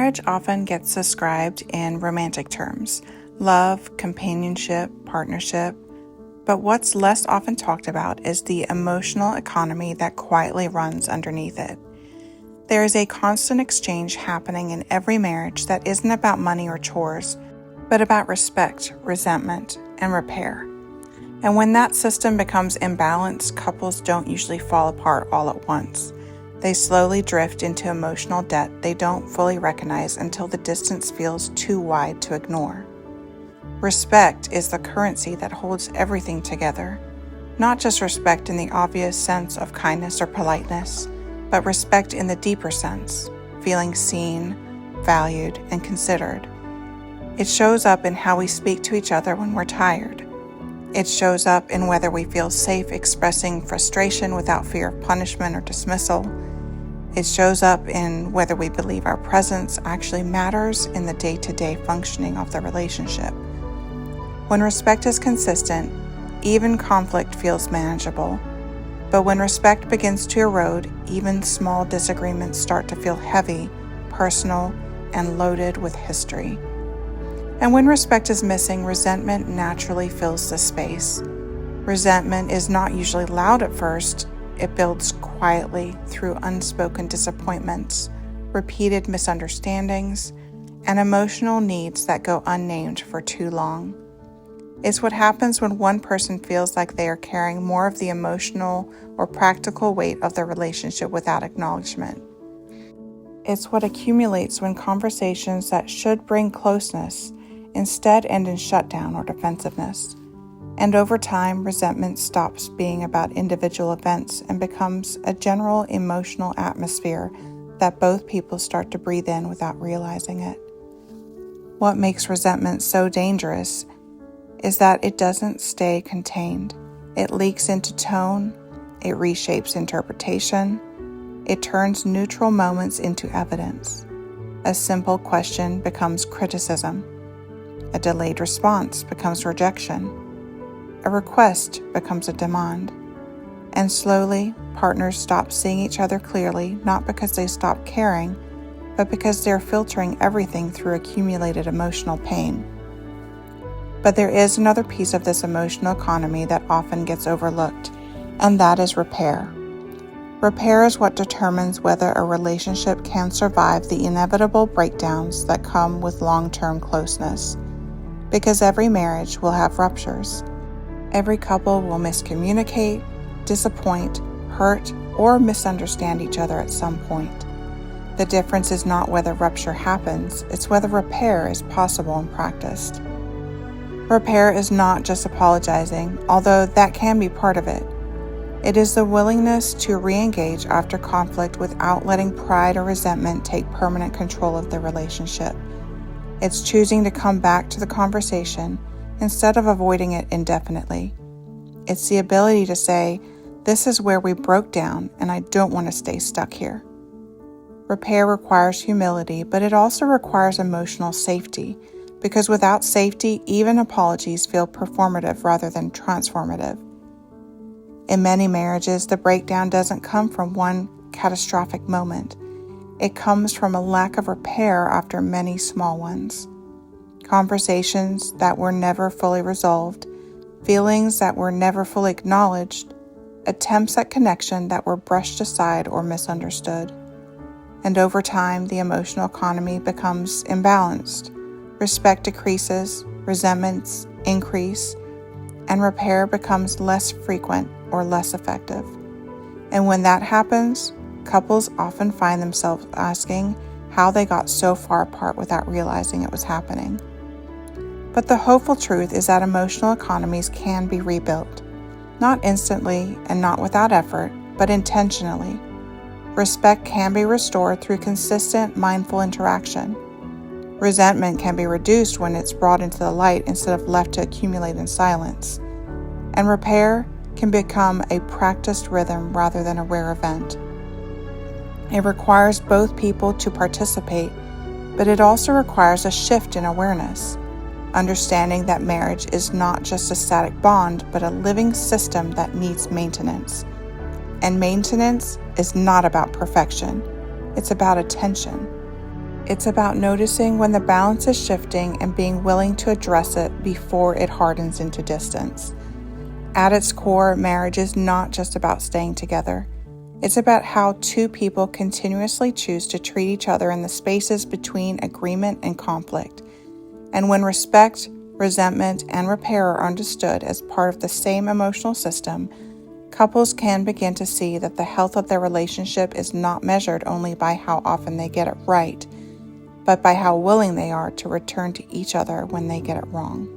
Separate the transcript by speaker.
Speaker 1: Marriage often gets described in romantic terms: love, companionship, partnership. But what's less often talked about is the emotional economy that quietly runs underneath it. There is a constant exchange happening in every marriage that isn't about money or chores, but about respect, resentment, and repair. And when that system becomes imbalanced, couples don't usually fall apart all at once. They slowly drift into emotional debt they don't fully recognize until the distance feels too wide to ignore. Respect is the currency that holds everything together. Not just respect in the obvious sense of kindness or politeness, but respect in the deeper sense, feeling seen, valued, and considered. It shows up in how we speak to each other when we're tired. It shows up in whether we feel safe expressing frustration without fear of punishment or dismissal. It shows up in whether we believe our presence actually matters in the day-to-day functioning of the relationship. When respect is consistent, even conflict feels manageable. But when respect begins to erode, even small disagreements start to feel heavy, personal, and loaded with history. And when respect is missing, resentment naturally fills the space. Resentment is not usually loud at first. It builds quietly through unspoken disappointments, repeated misunderstandings, and emotional needs that go unnamed for too long. It's what happens when one person feels like they are carrying more of the emotional or practical weight of the relationship without acknowledgement. It's what accumulates when conversations that should bring closeness instead end in shutdown or defensiveness. And over time, resentment stops being about individual events and becomes a general emotional atmosphere that both people start to breathe in without realizing it. What makes resentment so dangerous is that it doesn't stay contained. It leaks into tone, it reshapes interpretation, it turns neutral moments into evidence. A simple question becomes criticism. A delayed response becomes rejection. A request becomes a demand. And slowly, partners stop seeing each other clearly, not because they stop caring, but because they're filtering everything through accumulated emotional pain. But there is another piece of this emotional economy that often gets overlooked, and that is repair. Repair is what determines whether a relationship can survive the inevitable breakdowns that come with long-term closeness. Because every marriage will have ruptures. Every couple will miscommunicate, disappoint, hurt, or misunderstand each other at some point. The difference is not whether rupture happens, it's whether repair is possible and practiced. Repair is not just apologizing, although that can be part of it. It is the willingness to re-engage after conflict without letting pride or resentment take permanent control of the relationship. It's choosing to come back to the conversation instead of avoiding it indefinitely. It's the ability to say, "This is where we broke down and I don't want to stay stuck here." Repair requires humility, but it also requires emotional safety, because without safety, even apologies feel performative rather than transformative. In many marriages, the breakdown doesn't come from one catastrophic moment. It comes from a lack of repair after many small ones. Conversations that were never fully resolved, feelings that were never fully acknowledged, attempts at connection that were brushed aside or misunderstood. And over time, the emotional economy becomes imbalanced. Respect decreases, resentments increase, and repair becomes less frequent or less effective. And when that happens, couples often find themselves asking how they got so far apart without realizing it was happening. But the hopeful truth is that emotional economies can be rebuilt, not instantly and not without effort, but intentionally. Respect can be restored through consistent, mindful interaction. Resentment can be reduced when it's brought into the light instead of left to accumulate in silence. And repair can become a practiced rhythm rather than a rare event. It requires both people to participate, but it also requires a shift in awareness, understanding that marriage is not just a static bond, but a living system that needs maintenance. And maintenance is not about perfection, it's about attention. It's about noticing when the balance is shifting and being willing to address it before it hardens into distance. At its core, marriage is not just about staying together. It's about how two people continuously choose to treat each other in the spaces between agreement and conflict. And when respect, resentment, and repair are understood as part of the same emotional system, couples can begin to see that the health of their relationship is not measured only by how often they get it right, but by how willing they are to return to each other when they get it wrong.